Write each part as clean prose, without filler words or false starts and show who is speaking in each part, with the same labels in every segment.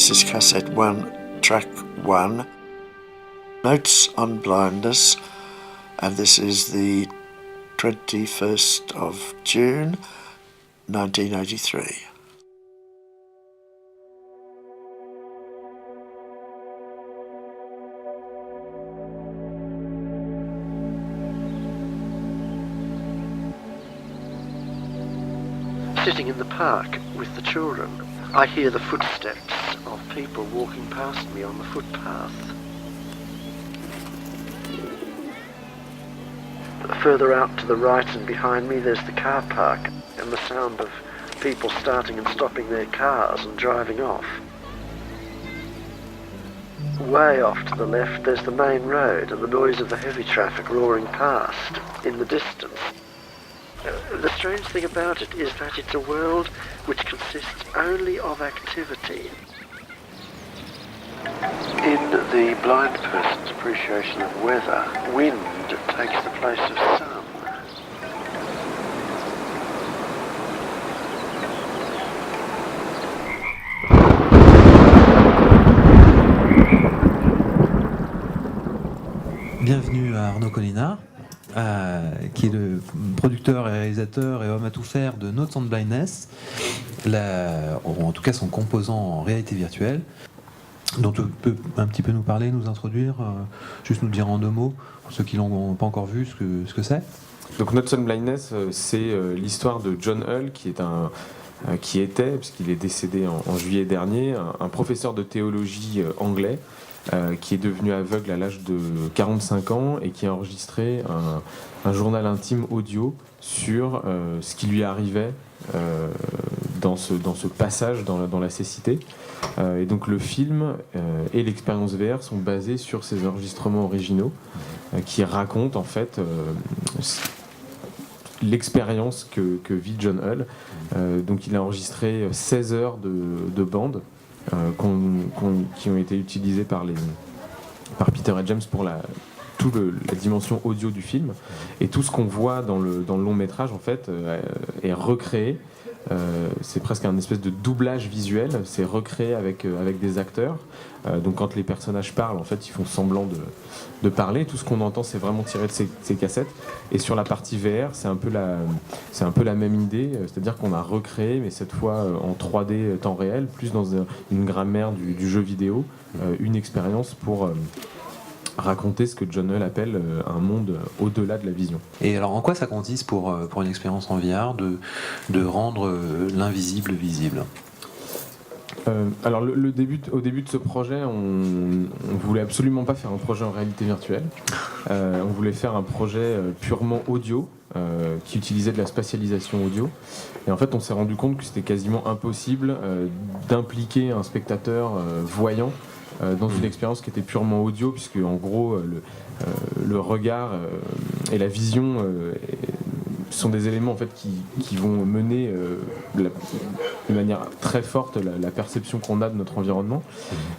Speaker 1: This is cassette 1, track 1, Notes on Blindness, and this is the 21st of June 1983.
Speaker 2: Sitting in the park with the children, I hear the footsteps of people walking past me on the footpath. Further out to the right and behind me there's the car park and the sound of people starting and stopping their cars and driving off. Way off to the left there's the main road and the noise of the heavy traffic roaring past in the distance. The strange thing about it is that it's a world which consists only of activity. In the blind person's appreciation of weather, wind takes the place of sun.
Speaker 3: Bienvenue à Arnaud Collinard, qui est le producteur et réalisateur et homme à tout faire de Notes on Blindness, ou en tout cas son composant en réalité virtuelle, dont tu peux un petit peu nous parler, nous introduire, juste nous dire en 2 mots, pour ceux qui l'ont pas encore vu, ce que c'est.
Speaker 4: Donc Notes on Blindness, c'est l'histoire de John Hull, qui était, puisqu'il est décédé en juillet dernier, un professeur de théologie anglais, qui est devenu aveugle à l'âge de 45 ans et qui a enregistré un journal intime audio sur ce qui lui arrivait dans ce passage dans la cécité. Et donc le film et l'expérience VR sont basés sur ces enregistrements originaux qui racontent en fait l'expérience que vit John Hull. Donc il a enregistré 16 heures de bande qui ont été utilisés par Peter et James pour la dimension audio du film, et tout ce qu'on voit dans le long métrage en fait est recréé. C'est presque un espèce de doublage visuel, c'est recréé avec des acteurs. Donc quand les personnages parlent, en fait, ils font semblant de parler. Tout ce qu'on entend, c'est vraiment tiré de ces cassettes. Et sur la partie VR, c'est un peu la même idée, c'est-à-dire qu'on a recréé, mais cette fois en 3D temps réel, plus dans une grammaire du jeu vidéo, une expérience pour raconter ce que John Hull appelle un monde au-delà de la vision.
Speaker 3: Et alors en quoi ça consiste pour une expérience en VR de rendre l'invisible visible ?
Speaker 4: Alors au début de ce projet, on voulait absolument pas faire un projet en réalité virtuelle. On voulait faire un projet purement audio, qui utilisait de la spatialisation audio. Et en fait, on s'est rendu compte que c'était quasiment impossible d'impliquer un spectateur voyant dans une expérience qui était purement audio, puisque en gros le regard et la vision sont des éléments en fait qui vont mener de manière très forte la perception qu'on a de notre environnement.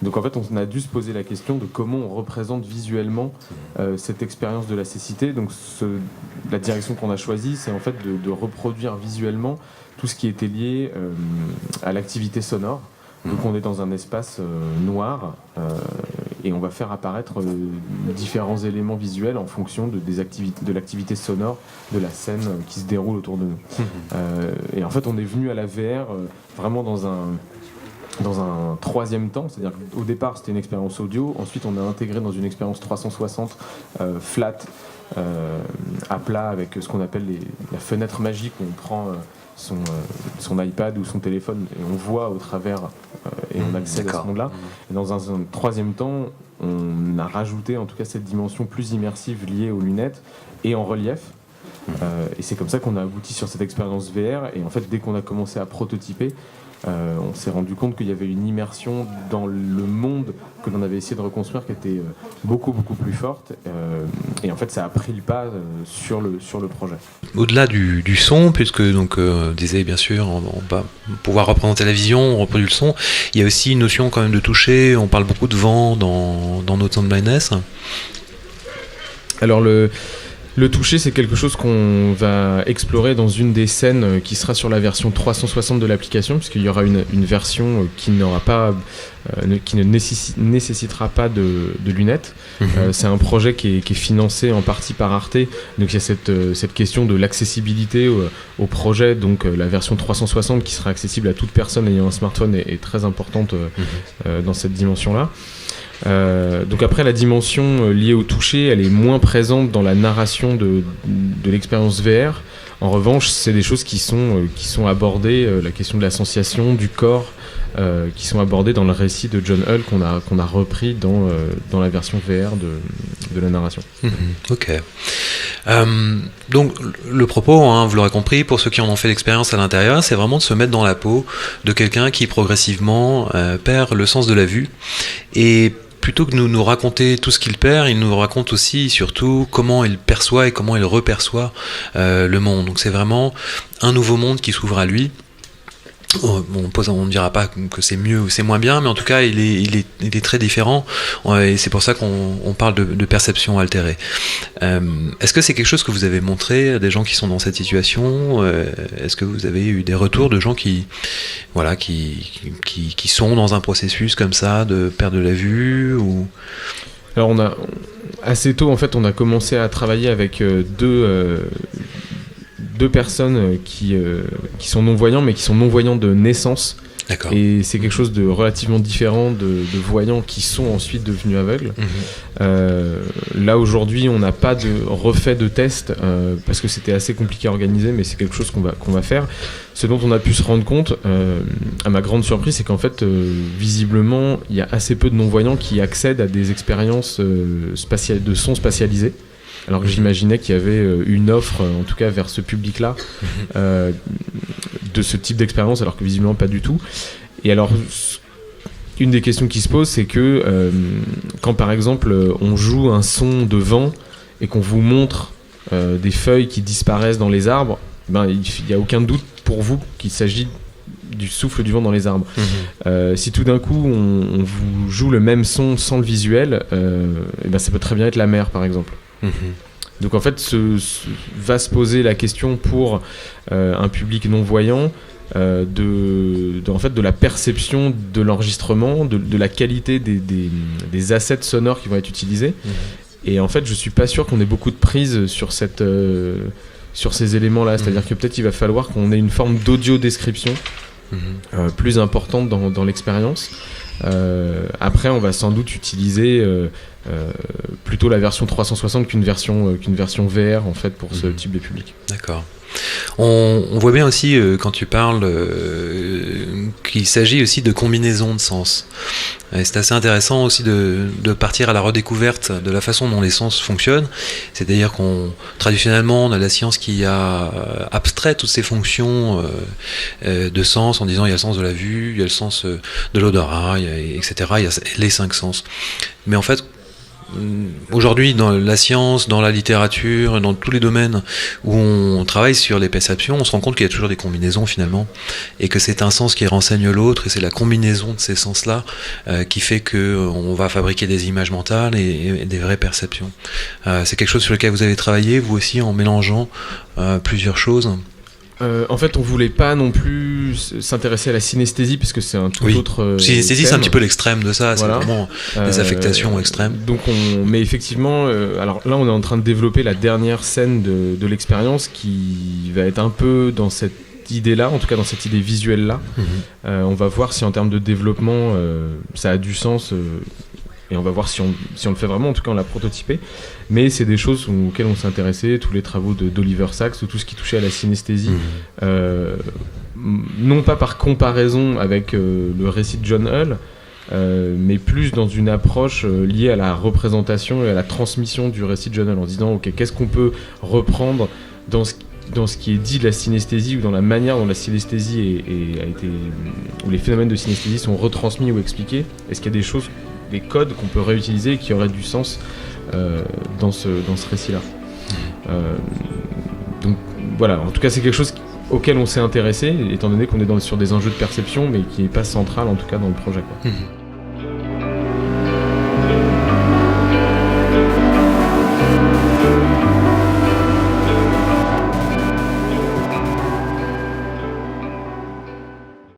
Speaker 4: Donc en fait on a dû se poser la question de comment on représente visuellement cette expérience de la cécité. Donc la direction qu'on a choisie, c'est en fait de reproduire visuellement tout ce qui était lié à l'activité sonore. Donc on est dans un espace noir et on va faire apparaître différents éléments visuels en fonction de l'activité sonore de la scène qui se déroule autour de nous. Et en fait on est venu à la VR vraiment dans un troisième temps, c'est-à-dire qu'au départ c'était une expérience audio, ensuite on a intégré dans une expérience 360 flat, à plat, avec ce qu'on appelle la fenêtre magique où on prend son iPad ou son téléphone et on voit au travers et on accède à ce monde-là. Et dans un troisième temps, on a rajouté en tout cas cette dimension plus immersive liée aux lunettes et en relief. Et c'est comme ça qu'on a abouti sur cette expérience VR. Et en fait, dès qu'on a commencé à prototyper, on s'est rendu compte qu'il y avait une immersion dans le monde que l'on avait essayé de reconstruire qui était beaucoup plus forte, et en fait ça a pris le pas sur le projet.
Speaker 5: Au-delà du son, puisque donc disait bien sûr on va pouvoir représenter la vision, on reproduit le son, il y a aussi une notion quand même de toucher. On parle beaucoup de vent dans Notes on Blindness.
Speaker 4: Alors Le toucher, c'est quelque chose qu'on va explorer dans une des scènes qui sera sur la version 360 de l'application, puisqu'il y aura une version qui n'aura pas, qui ne nécessitera pas de lunettes. C'est un projet qui est financé en partie par Arte, donc il y a cette question de l'accessibilité au projet. Donc la version 360 qui sera accessible à toute personne ayant un smartphone est très importante dans cette dimension-là. Donc après, la dimension liée au toucher, elle est moins présente dans la narration de l'expérience VR. En revanche, c'est des choses qui sont abordées, la question de la sensation, du corps, qui sont abordées dans le récit de John Hull qu'on a repris dans la version VR de la narration.
Speaker 5: Ok. Donc le propos, hein, vous l'aurez compris, pour ceux qui en ont fait l'expérience à l'intérieur, c'est vraiment de se mettre dans la peau de quelqu'un qui progressivement perd le sens de la vue. Et plutôt que de nous raconter tout ce qu'il perd, il nous raconte aussi, surtout, comment il perçoit et comment il reperçoit le monde. Donc c'est vraiment un nouveau monde qui s'ouvre à lui. On ne dira pas que c'est mieux ou c'est moins bien, mais en tout cas il est très différent, et c'est pour ça qu'on parle de perception altérée. Est-ce que c'est quelque chose que vous avez montré à des gens qui sont dans cette situation? Est-ce que vous avez eu des retours de gens qui sont dans un processus comme ça de perte de la vue ou...
Speaker 4: Alors assez tôt en fait on a commencé à travailler avec deux personnes qui sont non-voyants, mais qui sont non-voyants de naissance.
Speaker 5: D'accord.
Speaker 4: Et c'est quelque chose de relativement différent de voyants qui sont ensuite devenus aveugles. Là aujourd'hui on n'a pas refait de test parce que c'était assez compliqué à organiser, mais c'est quelque chose qu'on va faire. Ce dont on a pu se rendre compte, à ma grande surprise, c'est qu'en fait visiblement il y a assez peu de non-voyants qui accèdent à des expériences de son spatialisées. Alors que j'imaginais qu'il y avait une offre, en tout cas vers ce public-là, de ce type d'expérience, alors que visiblement pas du tout. Et alors, une des questions qui se pose, c'est que quand par exemple on joue un son de vent et qu'on vous montre des feuilles qui disparaissent dans les arbres, il n'y a aucun doute pour vous qu'il s'agit du souffle du vent dans les arbres. Si tout d'un coup on vous joue le même son sans le visuel, ça peut très bien être la mer par exemple. Donc en fait va se poser la question pour un public non-voyant de la perception de l'enregistrement, de la qualité des assets sonores qui vont être utilisés. Et en fait je suis pas sûr qu'on ait beaucoup de prise sur ces éléments-là, c'est-à-dire que peut-être il va falloir qu'on ait une forme d'audio-description plus importante dans l'expérience. Après on va sans doute utiliser plutôt la version 360 qu'une version VR en fait pour ce type de public.
Speaker 5: D'accord. On voit bien aussi quand tu parles qu'il s'agit aussi de combinaisons de sens. Et c'est assez intéressant aussi de partir à la redécouverte de la façon dont les sens fonctionnent. C'est-à-dire traditionnellement on a la science qui a abstrait toutes ces fonctions de sens en disant il y a le sens de la vue, il y a le sens de l'odorat, etc. Il y a les 5 sens. Mais en fait aujourd'hui, dans la science, dans la littérature, dans tous les domaines où on travaille sur les perceptions, on se rend compte qu'il y a toujours des combinaisons finalement, et que c'est un sens qui renseigne l'autre, et c'est la combinaison de ces sens-là qui fait qu'on va fabriquer des images mentales et des vraies perceptions. C'est quelque chose sur lequel vous avez travaillé, vous aussi, en mélangeant plusieurs choses.
Speaker 4: En fait, on voulait pas non plus s'intéresser à la synesthésie parce que c'est un tout autre.
Speaker 5: Synesthésie,
Speaker 4: thème.
Speaker 5: c'est un petit peu l'extrême de ça.
Speaker 4: Voilà.
Speaker 5: C'est vraiment des affectations extrêmes.
Speaker 4: Donc, mais effectivement, alors là, on est en train de développer la dernière scène de l'expérience qui va être un peu dans cette idée-là, en tout cas dans cette idée visuelle-là. On va voir si en termes de développement, ça a du sens. Et on va voir si on le fait vraiment, en tout cas on l'a prototypé. Mais c'est des choses auxquelles on s'est intéressé, tous les travaux d'Oliver Sacks, tout ce qui touchait à la synesthésie. Non pas par comparaison avec le récit de John Hull, mais plus dans une approche liée à la représentation et à la transmission du récit de John Hull, en disant ok, qu'est-ce qu'on peut reprendre dans ce qui est dit de la synesthésie, ou dans la manière dont la synesthésie a été, où les phénomènes de synesthésie sont retransmis ou expliqués. Est-ce qu'il y a des choses, des codes qu'on peut réutiliser et qui auraient du sens dans ce récit-là. Donc voilà, en tout cas c'est quelque chose auquel on s'est intéressé, étant donné qu'on est sur des enjeux de perception, mais qui n'est pas central en tout cas dans le projet, quoi.